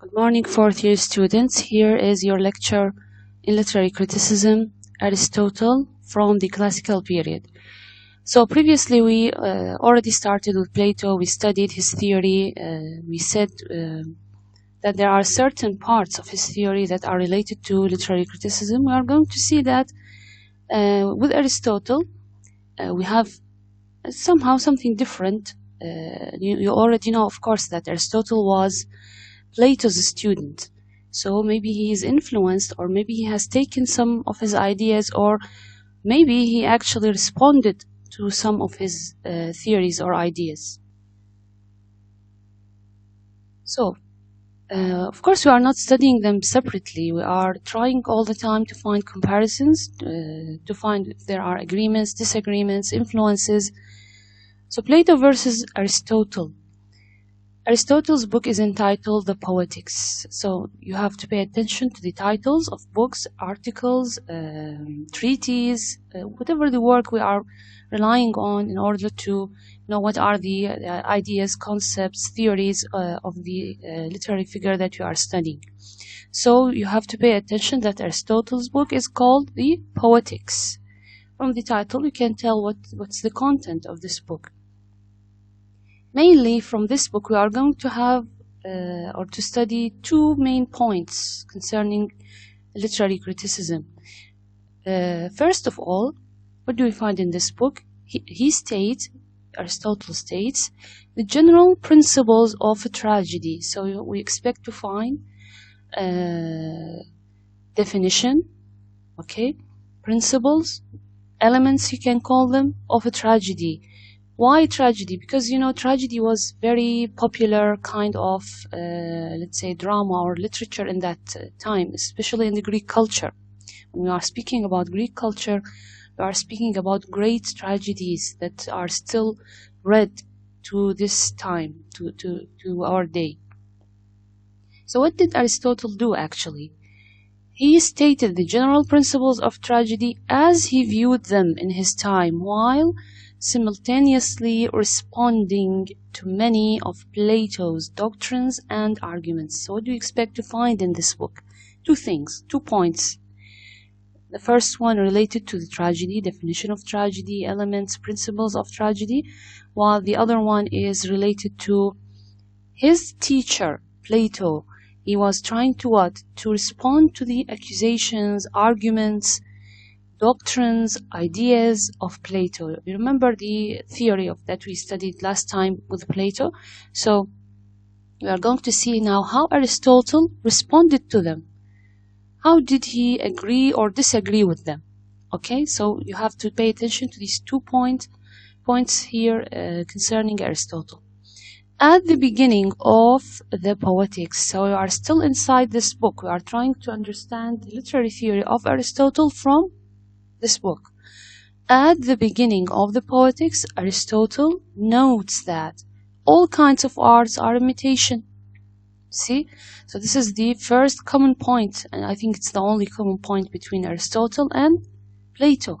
Good morning, fourth year students. Here is your lecture in literary criticism, Aristotle from the classical period. So previously we already started with Plato. We studied his theory. We said that there are certain parts of his theory that are related to literary criticism. We are going to see that with Aristotle we have somehow something different. You already know, of course, that Aristotle was Plato's student. So maybe he is influenced, or maybe he has taken some of his ideas, or maybe he actually responded to some of his theories or ideas. So, of course, we are not studying them separately. We are trying all the time to find comparisons, to find if there are agreements, disagreements, influences. So Plato versus Aristotle. Aristotle's book is entitled The Poetics. So you have to pay attention to the titles of books, articles, treatises, whatever the work we are relying on in order to know what are the ideas, concepts, theories of the literary figure that you are studying. So you have to pay attention that Aristotle's book is called The Poetics. From the title you can tell what's the content of this book. Mainly from this book we are going to have or to study two main points concerning literary criticism. First of all, what do we find in this book? Aristotle states, the general principles of a tragedy. So we expect to find definition, okay, principles, elements you can call them, of a tragedy. Why tragedy? Because, you know, tragedy was very popular kind of, let's say, drama or literature in that time, especially in the Greek culture. When we are speaking about Greek culture, we are speaking about great tragedies that are still read to this time, to our day. So what did Aristotle do actually? He stated the general principles of tragedy as he viewed them in his time, while simultaneously responding to many of Plato's doctrines and arguments. So what do you expect to find in this book? Two things, 2 points. The first one related to the tragedy, definition of tragedy, elements, principles of tragedy, while the other one is related to his teacher, Plato. He was trying to what? To respond to the accusations, arguments, doctrines, ideas of Plato. You remember the theory of that we studied last time with Plato? So we are going to see now how Aristotle responded to them. How did he agree or disagree with them? Okay, so you have to pay attention to these 2 points here concerning Aristotle. At the beginning of the Poetics, so we are still inside this book. We are trying to understand the literary theory of Aristotle from this book. At the beginning of the Poetics, Aristotle notes that all kinds of arts are imitation. See? So this is the first common point, and I think it's the only common point between Aristotle and Plato.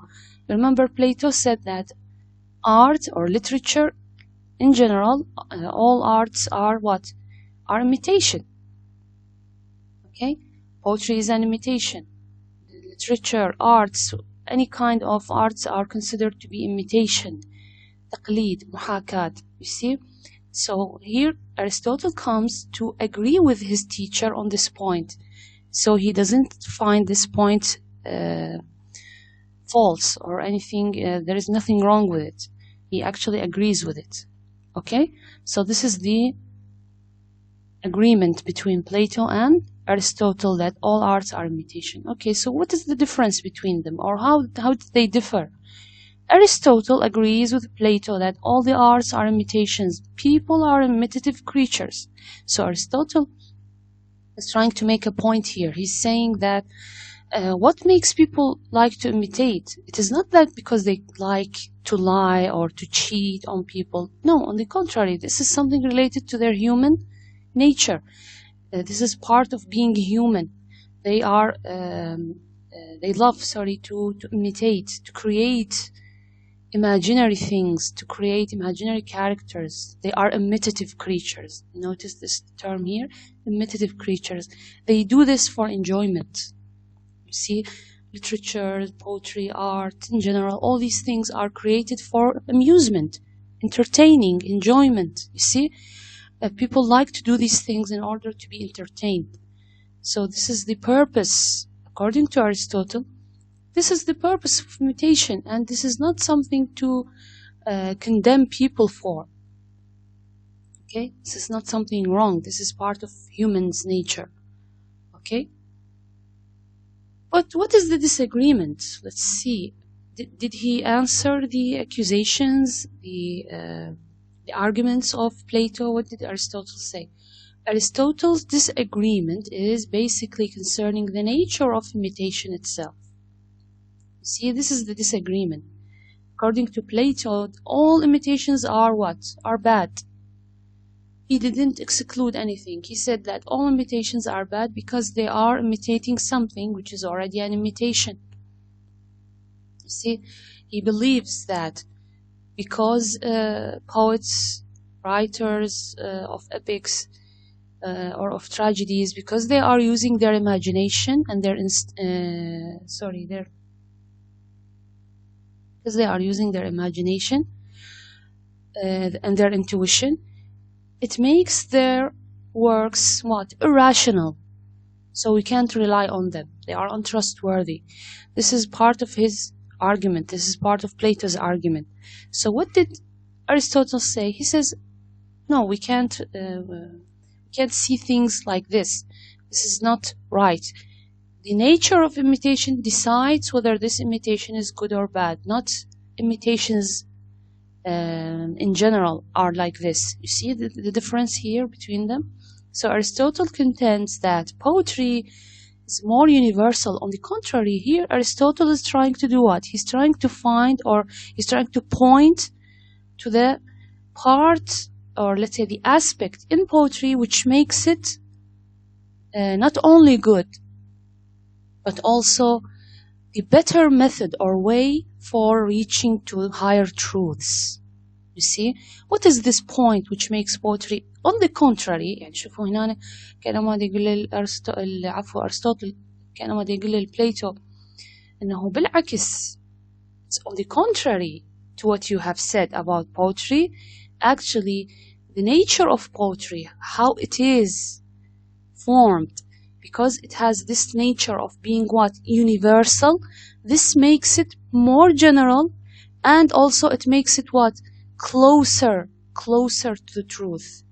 Remember, Plato said that art or literature in general, all arts are what? Are imitation. Okay? Poetry is an imitation. Literature, arts, any kind of arts are considered to be imitation. Taqlid, muhakat, you see? So here Aristotle comes to agree with his teacher on this point. So he doesn't find this point false or anything, there is nothing wrong with it. He actually agrees with it. Okay? So this is the agreement between Plato and Aristotle, that all arts are imitation. Okay, so what is the difference between them, or how did they differ? Aristotle agrees with Plato that all the arts are imitations. People are imitative creatures. So Aristotle is trying to make a point here. He's saying that what makes people like to imitate? It is not that because they like to lie or to cheat on people. No, on the contrary, this is something related to their human nature. This is part of being human. They love to imitate, to create imaginary things, to create imaginary characters. They are imitative creatures. Notice this term here, imitative creatures. They do this for enjoyment. You see, literature, poetry, art in general, all these things are created for amusement, entertaining, enjoyment. You see, people like to do these things in order to be entertained. So this is the purpose, according to Aristotle. This is the purpose of imitation, and this is not something to condemn people for. Okay, this is not something wrong. This is part of human's nature. Okay, but what is the disagreement? Let's see. Did he answer the accusations, the arguments of Plato? What did Aristotle say? Aristotle's disagreement is basically concerning the nature of imitation itself. See, this is the disagreement. According to Plato, all imitations are what? Are bad. He didn't exclude anything. He said that all imitations are bad because they are imitating something which is already an imitation. You see, he believes that because poets, writers of epics or of tragedies, because they are using their imagination and because they are using their imagination and their intuition, it makes their works what? Irrational. So we can't rely on them. They are untrustworthy. This is part of his argument. This is part of Plato's argument. So what did Aristotle say? He says, no, we can't see things like this. This is not right. The nature of imitation decides whether this imitation is good or bad, not imitations in general are like this. You see the difference here between them? So Aristotle contends that poetry is more universal. On the contrary, here Aristotle is trying to do what? He's trying to find, or he's trying to point to the part, or let's say the aspect in poetry which makes it not only good, but also the better method or way for reaching to higher truths. You see, what is this point which makes poetry? On the contrary, يعني شوفوا هنا كأنما يقول أرسطو كأنما يقول بليتو إنه بالعكس. It's on the contrary to what you have said about poetry. Actually, the nature of poetry, how it is formed, because it has this nature of being what? Universal. This makes it more general, and also it makes it what? Closer to the truth.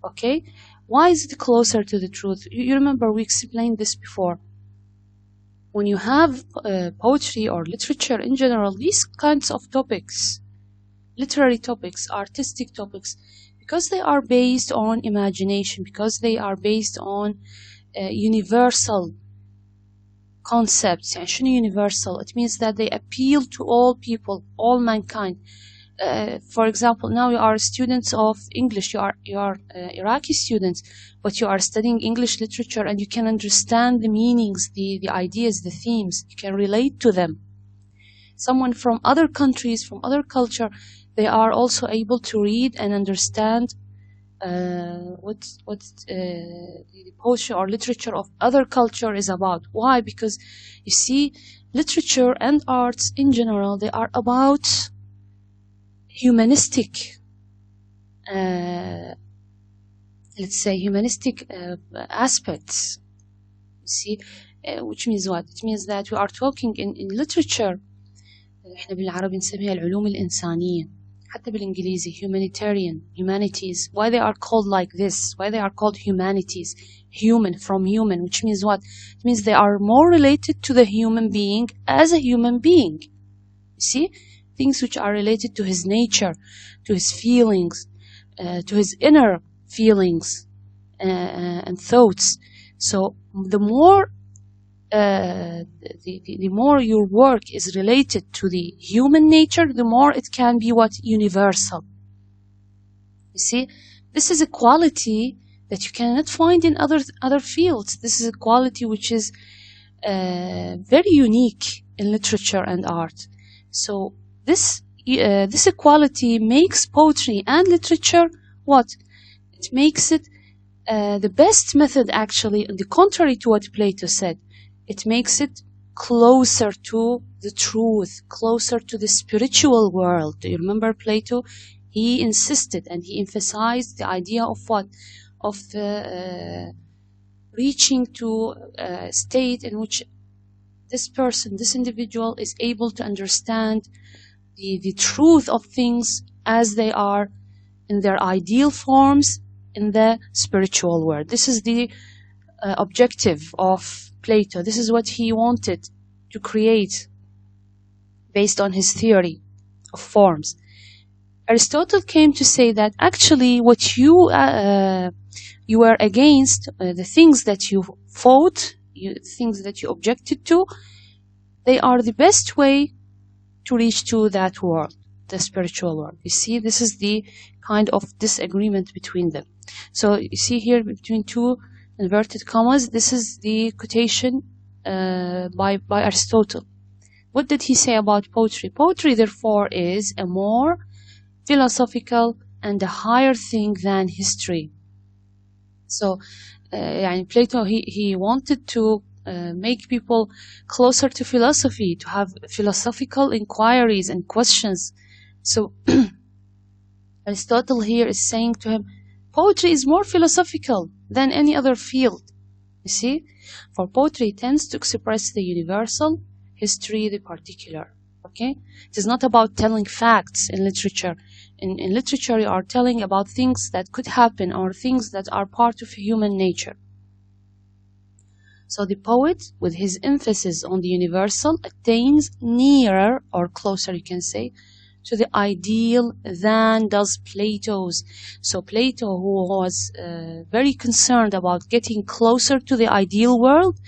Okay? Why is it closer to the truth? You remember we explained this before. When you have poetry or literature in general, these kinds of topics, literary topics, artistic topics, because they are based on imagination, because they are based on universal concepts. يعني شنو universal? It means that they appeal to all people, all mankind. For example, now you are students of English, you are Iraqi students, but you are studying English literature and you can understand the meanings, the ideas, the themes, you can relate to them. Someone from other countries, from other culture, they are also able to read and understand what the poetry or literature of other culture is about. Why? Because you see, literature and arts in general, they are about humanistic, let's say humanistic aspects. You see, which means what? It means that we are talking in literature. احنا بالعربي نسميها العلوم الإنسانية. حتى بالإنجليزي humanities. Why they are called like this? Why they are called humanities? Human, from human, which means what? It means they are more related to the human being as a human being. You see? Things which are related to his nature, to his feelings, to his inner feelings and thoughts. So the more the more your work is related to the human nature, the more it can be what? Universal. You see, this is a quality that you cannot find in other fields. This is a quality which is very unique in literature and art. So this this equality makes poetry and literature what? It makes it the best method, actually, on the contrary to what Plato said. It makes it closer to the truth, closer to the spiritual world. Do you remember Plato? He insisted and he emphasized the idea of what? Of reaching to a state in which this person, this individual, is able to understand the truth of things as they are in their ideal forms in the spiritual world. This is the objective of Plato. This is what he wanted to create based on his theory of forms. Aristotle came to say that actually what you were against, the things that you fought, things that you objected to, they are the best way to reach to that world, the spiritual world. You see, this is the kind of disagreement between them. So you see here between two inverted commas, this is the quotation by Aristotle. What did he say about poetry? Poetry, therefore, is a more philosophical and a higher thing than history. So Plato, he wanted to make people closer to philosophy, to have philosophical inquiries and questions. So Aristotle here is saying to him, poetry is more philosophical than any other field. You see, for poetry tends to express the universal, history the particular. Okay, it is not about telling facts in literature. In literature, you are telling about things that could happen or things that are part of human nature. So the poet, with his emphasis on the universal, attains nearer, or closer you can say, to the ideal than does Plato's. So Plato, who was very concerned about getting closer to the ideal world,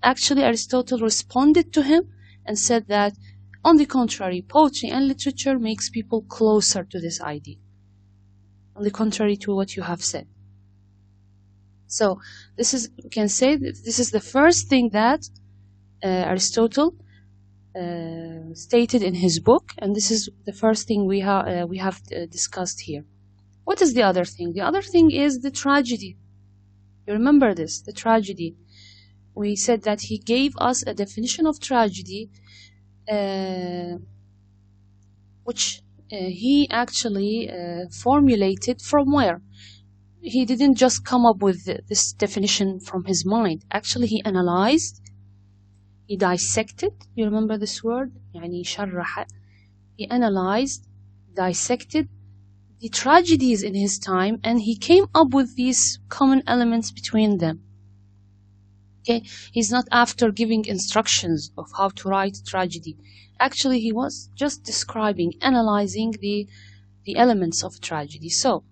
actually Aristotle responded to him and said that, on the contrary, poetry and literature makes people closer to this idea. On the contrary to what you have said. So this is, we can say that this is the first thing that Aristotle stated in his book, and this is the first thing we have discussed here. What is the other thing? The other thing is the tragedy. You remember this, the tragedy. We said that he gave us a definition of tragedy, which he actually formulated from where? He didn't just come up with this definition from his mind. Actually, he analyzed, he dissected. You remember this word? يعني شرح. He analyzed, dissected the tragedies in his time, and he came up with these common elements between them. Okay, he's not after giving instructions of how to write tragedy. Actually, he was just describing, analyzing the elements of tragedy. So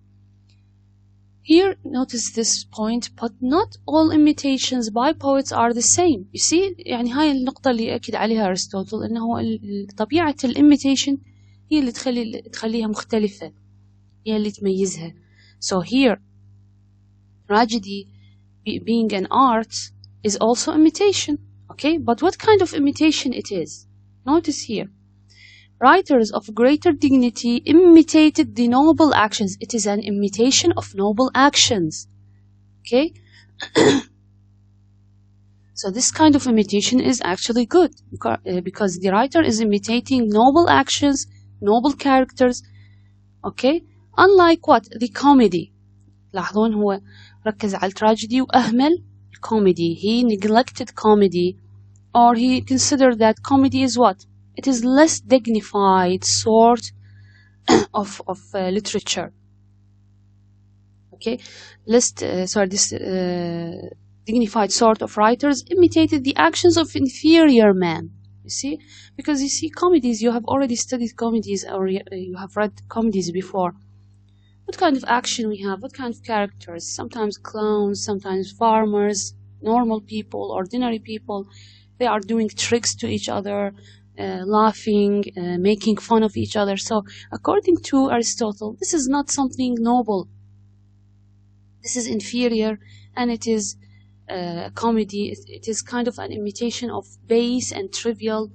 here, notice this point, but not all imitations by poets are the same. You see, يعني هاي النقطة اللي أكد عليها أرسطوطل، إنه طبيعة الimitation هي اللي تخليها مختلفة، هي اللي تميزها. So here, tragedy being an art is also imitation, okay? But what kind of imitation it is? Notice here. Writers of greater dignity imitated the noble actions. It is an imitation of noble actions. Okay? So this kind of imitation is actually good because the writer is imitating noble actions, noble characters. Okay? Unlike what? The comedy. لاحظون هو ركز على التراجيدي وأهمل comedy. He neglected comedy, or he considered that comedy is what? It is less dignified sort of literature. Okay, this dignified sort of writers imitated the actions of inferior men. You see, because you see comedies, you have already studied comedies, or you have read comedies before. What kind of action we have? What kind of characters? Sometimes clowns, sometimes farmers, normal people, ordinary people. They are doing tricks to each other. Laughing, making fun of each other. So, according to Aristotle, this is not something noble. This is inferior, and it is a comedy. It is kind of an imitation of base and trivial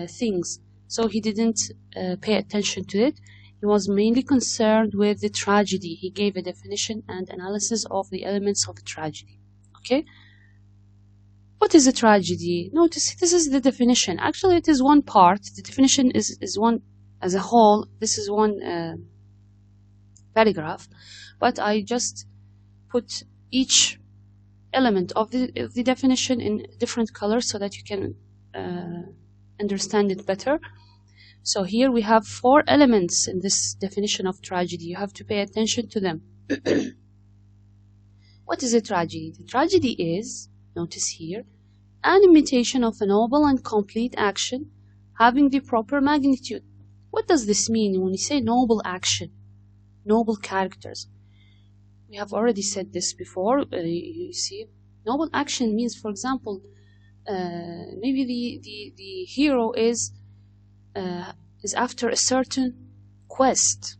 things. so he didn't pay attention to it. He was mainly concerned with the tragedy. He gave a definition and analysis of the elements of the tragedy. Okay? What is a tragedy? Notice this is the definition. Actually, it is one part. The definition is one as a whole. This is one paragraph, but I just put each element of the definition in different colors so that you can understand it better. So here we have 4 elements in this definition of tragedy. You have to pay attention to them. What is a tragedy? The tragedy is, notice here, an imitation of a noble and complete action having the proper magnitude. What does this mean when we say noble action, noble characters? We have already said this before. You see, noble action means, for example, maybe the hero is after a certain quest.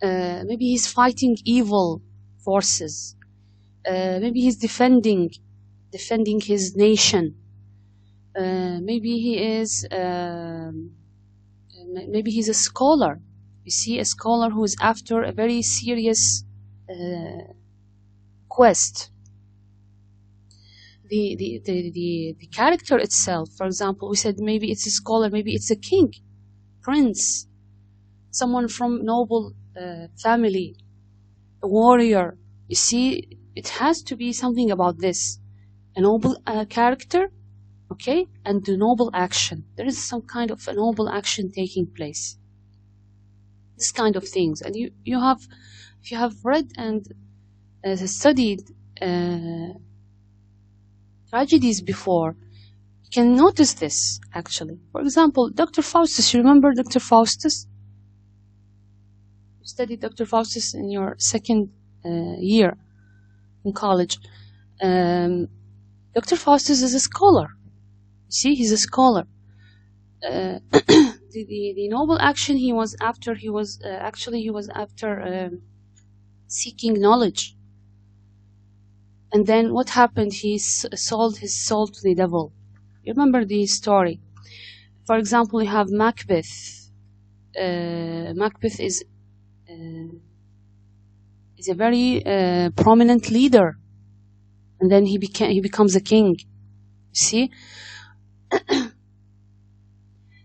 Maybe he's fighting evil forces. Maybe he's defending his nation. Maybe he is. Maybe he's a scholar. You see, a scholar who is after a very serious quest. The character itself, for example, we said maybe it's a scholar, maybe it's a king, prince, someone from noble family, a warrior. You see, it has to be something about this, a noble character, okay, and the noble action. There is some kind of a noble action taking place. This kind of things, and you have, if you have read and studied tragedies before, you can notice this actually. For example, Dr. Faustus. You remember Dr. Faustus? You studied Dr. Faustus in your second year in college. Dr. Faustus is a scholar. You see, he's a scholar. The noble action he was after, he was after seeking knowledge. And then what happened? He sold his soul to the devil. You remember the story. For example, you have Macbeth. Macbeth is a very prominent leader, and then he becomes a king. You see.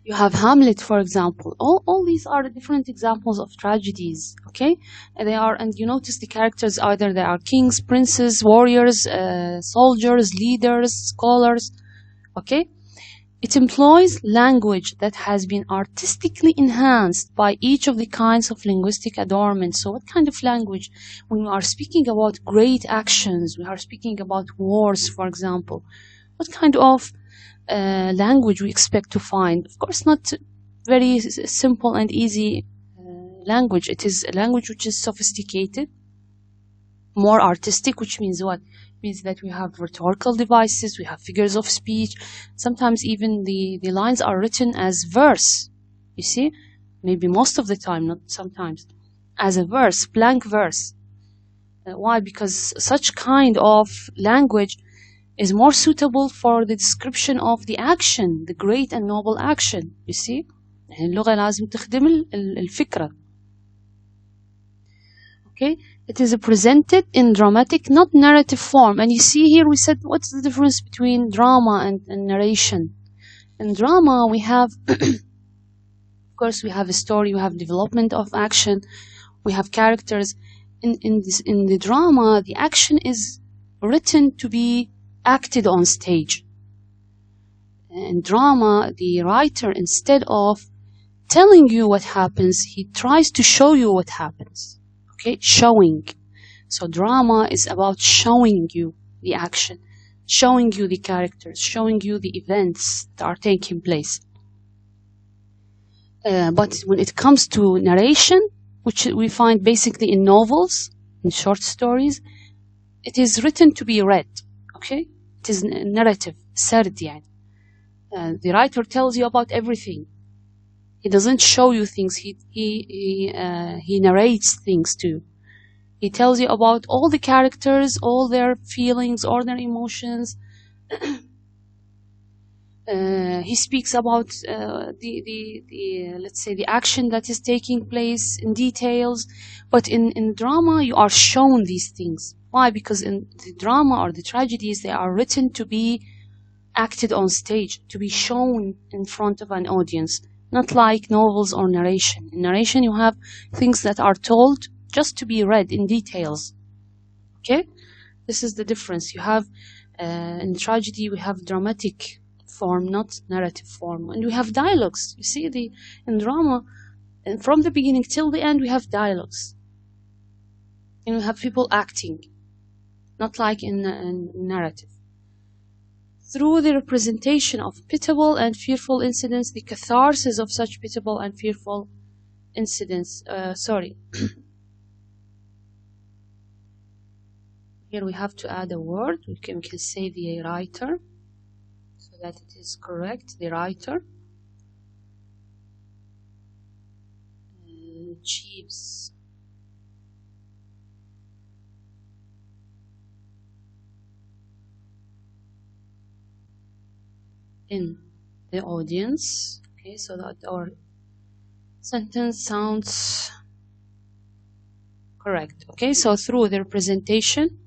You have Hamlet, for example. All these are different examples of tragedies, okay? And you notice the characters, either they are kings, princes, warriors, soldiers, leaders, scholars, okay? It employs language that has been artistically enhanced by each of the kinds of linguistic adornment. So what kind of language? When we are speaking about great actions, we are speaking about wars, for example, what kind of language we expect to find? Of course, not very simple and easy language. It is a language which is sophisticated, more artistic, which means what? It means that we have rhetorical devices, we have figures of speech. Sometimes even the lines are written as verse. You see? Maybe most of the time, not sometimes. As a verse, blank verse. Why? Because such kind of language is more suitable for the description of the action, the great and noble action. You see? اللغة لازم تخدم الفكرة. Okay? It is presented in dramatic, not narrative form. And you see here we said, what's the difference between drama and narration? In drama we have, of course, we have a story, we have development of action, we have characters. In the drama, the action is written to be acted on stage. In drama, the writer, instead of telling you what happens, he tries to show you what happens. Okay, showing. So drama is about showing you the action, showing you the characters, showing you the events that are taking place. But when it comes to narration, which we find basically in novels, in short stories, it is written to be read. Okay, it is narrative, سرد يعني. The writer tells you about everything. He doesn't show you things. He narrates things too. He tells you about all the characters, all their feelings, all their emotions. He speaks about the let's say the action that is taking place in details, but in drama you are shown these things. Why? Because in the drama or the tragedies, they are written to be acted on stage, to be shown in front of an audience, not like novels or narration. In narration you have things that are told just to be read in details. Okay, this is the difference. You have in tragedy we have dramatic form, not narrative form, and we have dialogues. You see, in drama, and from the beginning till the end, we have dialogues, and we have people acting, not like in narrative. Through the representation of pitiable and fearful incidents, the catharsis of such pitiable and fearful incidents. Here we have to add a word. We can say the writer, so that it is correct. The writer achieves in the audience. Okay, so that our sentence sounds correct. Okay, so through the representation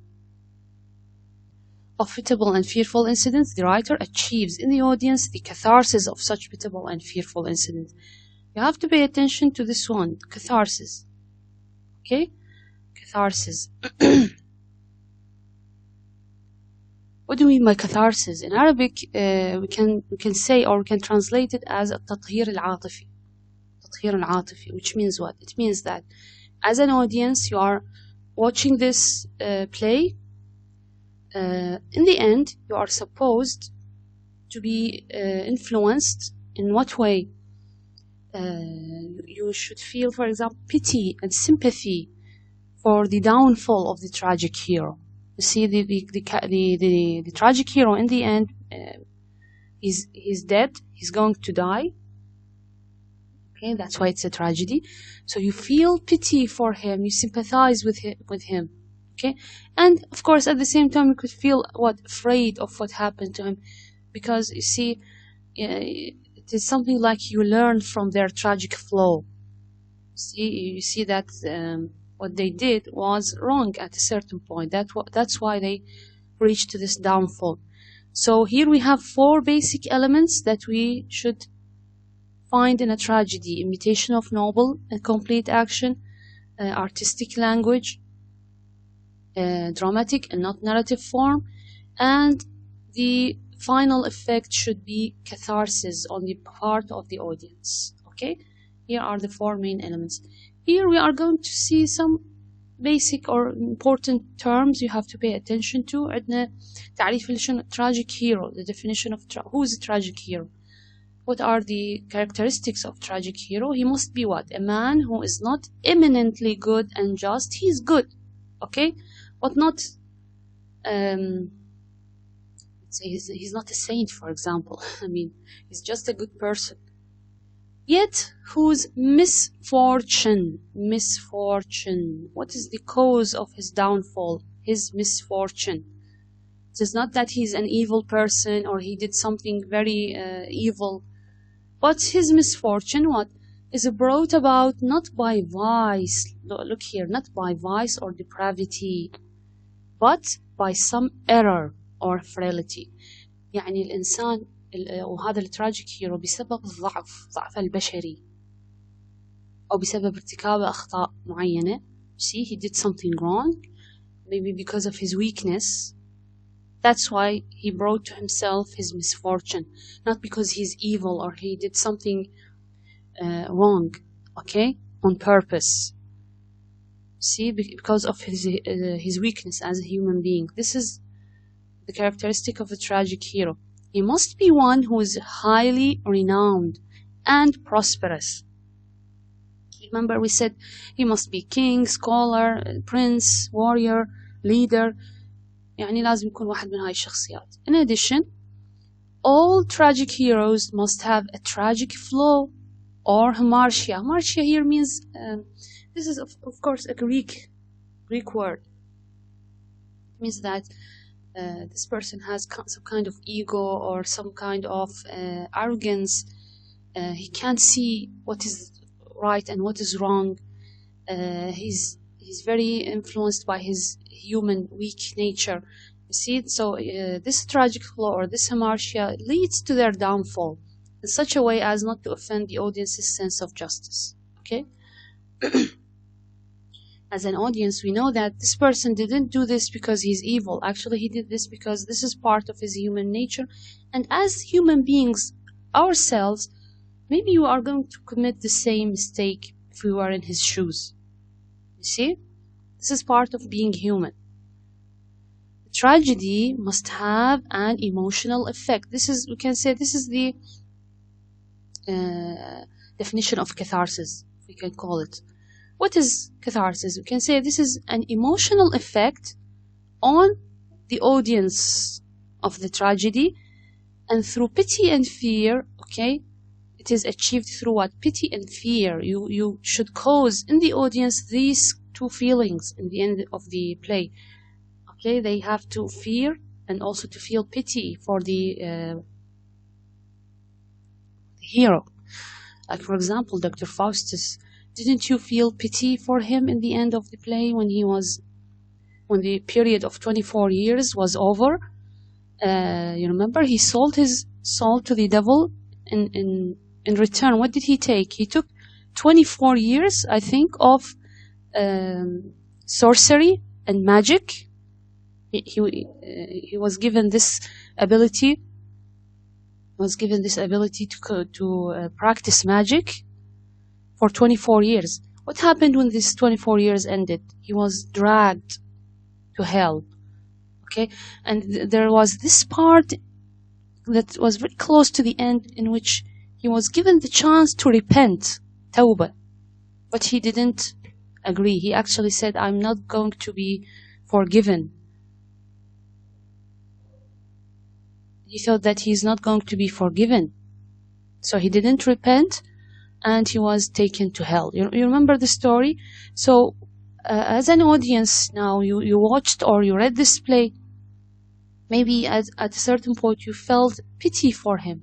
of pitiable and fearful incidents, the writer achieves in the audience the catharsis of such pitiable and fearful incidents. You have to pay attention to this one, catharsis. Okay, catharsis. What do we mean by catharsis? In Arabic, we can say, or we can translate it as التطهير العاطفي. التطهير العاطفي, which means what? It means that as an audience, you are watching this play. In the end, you are supposed to be influenced. In what way? You should feel, for example, pity and sympathy for the downfall of the tragic hero. You see, the tragic hero in the end, he's dead. He's going to die. Okay, that's why it's a tragedy. So you feel pity for him. You sympathize with him. Okay, and of course, at the same time, you could feel afraid of what happened to him, because you see, it is something like you learn from their tragic flow. You see that what they did was wrong at a certain point. That's why they reached to this downfall. So here we have 4 basic elements that we should find in a tragedy: imitation of noble and complete action, artistic language, dramatic and not narrative form, and the final effect should be catharsis on the part of the audience. Okay, here are the 4 main elements. Here we are going to see some basic or important terms you have to pay attention to. عندنا تعريف tragic hero, the definition of who is a tragic hero. What are the characteristics of tragic hero? He must be what? A man who is not eminently good and just. He's good, okay, but not he's not a saint, for example. I mean, he's just a good person, yet whose misfortune, what is the cause of his downfall? His misfortune. It is not that he's an evil person or he did something very evil, but his misfortune, what, is brought about not by vice, look here, not by vice or depravity, but by some error or frailty. يعني الإنسان وهذا التراجيك هيرو بسبب ضعف البشري أو بسبب ارتكاب أخطاء معينة. See, he did something wrong, maybe because of his weakness. That's why he brought to himself his misfortune, not because he's evil or he did something wrong, okay, on purpose. See, because of his weakness as a human being. This is the characteristic of a tragic hero. He must be one who is highly renowned and prosperous. Remember, we said he must be king, scholar, prince, warrior, leader. يعني لازم يكون واحد من هاي الشخصيات. In addition, all tragic heroes must have a tragic flow or hamartia. Hamartia here means, this is of course a Greek word. It means that this person has some kind of ego or some kind of arrogance. He can't see what is right and what is wrong. He's very influenced by his human weak nature. You see, so this tragic flaw or this hamartia leads to their downfall in such a way as not to offend the audience's sense of justice. Okay. As an audience, we know that this person didn't do this because he's evil. Actually, he did this because this is part of his human nature. And as human beings ourselves, maybe you are going to commit the same mistake if we were in his shoes. You see? This is part of being human. Tragedy must have an emotional effect. This is, we can say, this is the definition of catharsis, we can call it. What is catharsis? We can say this is an emotional effect on the audience of the tragedy, and through pity and fear, okay, it is achieved through what? Pity and fear. You should cause in the audience these two feelings in the end of the play. Okay, they have to fear and also to feel pity for the hero. Like, for example, Dr. Faustus, didn't you feel pity for him in the end of the play when the period of 24 years was over? You remember, he sold his soul to the devil. In return, what did he take? He took 24 years, I think, of sorcery and magic. He was given this ability. To practice magic for 24 years. What happened when this 24 years ended? He was dragged to hell. Okay, and there was this part that was very close to the end in which he was given the chance to repent, tawbah, but he didn't agree. He actually said, I'm not going to be forgiven. He thought that he's not going to be forgiven. So he didn't repent, and he was taken to hell. You remember the story? So as an audience now, you watched or you read this play, maybe at a certain point you felt pity for him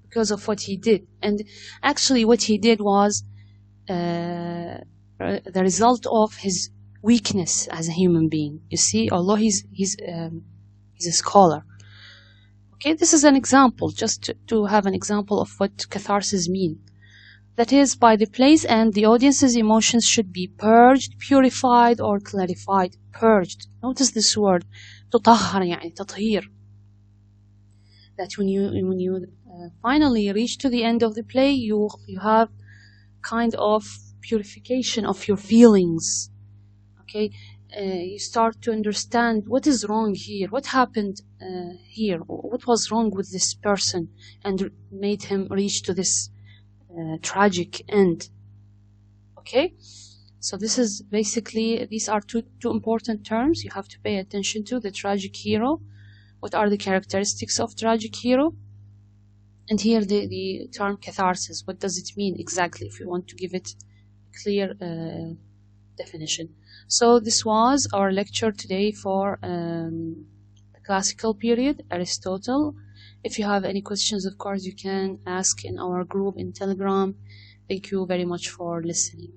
because of what he did. And actually what he did was the result of his weakness as a human being. You see, although he's a scholar. Okay, this is an example, just to have an example of what catharsis mean. That is, by the play's end, the audience's emotions should be purged, purified, or clarified. Purged. Notice this word. تطهر, يعني تطهير. That when you finally reach to the end of the play, you have kind of purification of your feelings. Okay, you start to understand what is wrong here, what happened here, what was wrong with this person, and made him reach to this tragic end. Okay, so this is basically, these are two important terms you have to pay attention to. The tragic hero, what are the characteristics of tragic hero, and here the term catharsis, what does it mean exactly, if you want to give it a clear definition. So this was our lecture today for the classical period, Aristotle. If you have any questions, of course, you can ask in our group in Telegram. Thank you very much for listening.